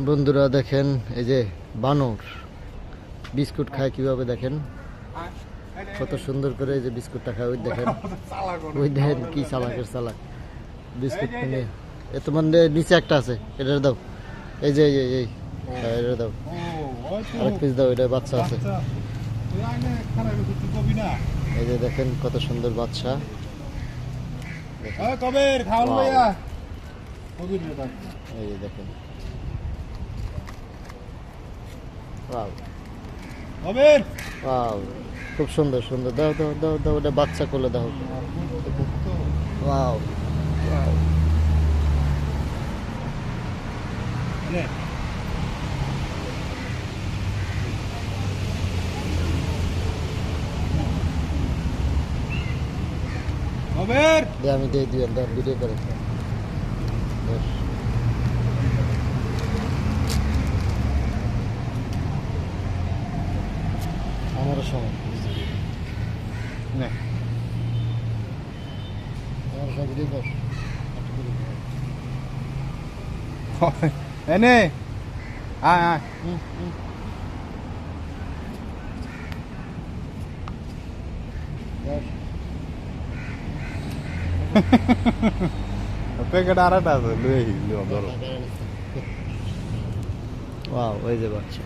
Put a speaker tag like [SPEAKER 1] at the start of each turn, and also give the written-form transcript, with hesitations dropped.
[SPEAKER 1] বন্ধুরা দেখেন এই যে বানর বিস্কুট খায় কিভাবে দেখেন, কত সুন্দর করে এই যে বিস্কুটটা খায়। ওই দেখেন, ওই দেখেন কি চালাকের চালাক বিস্কুট কিনে। এত মানে নিচে একটা আছে, এটা দাও। এই যে এই এটা দাও, আরেক পিস দাও, এটা বাচ্চা আছে। এই যে দেখেন কত সুন্দর বাচ্চা। এই যে দেখেন, খুব সুন্দর সুন্দর। দাও দাও দাও দাও, ওটা বাচ্চা কোলে দাও। ওয়াও ওয়াও, আমি দিয়ে দিই, ভিডিও করে। আমারও সময় আমার সব ভিডিও কর
[SPEAKER 2] এনে আয় আয় প্যাকেট আর একটা আছে, ধরো।
[SPEAKER 1] ওয়াও, ওই যে বাচ্চা।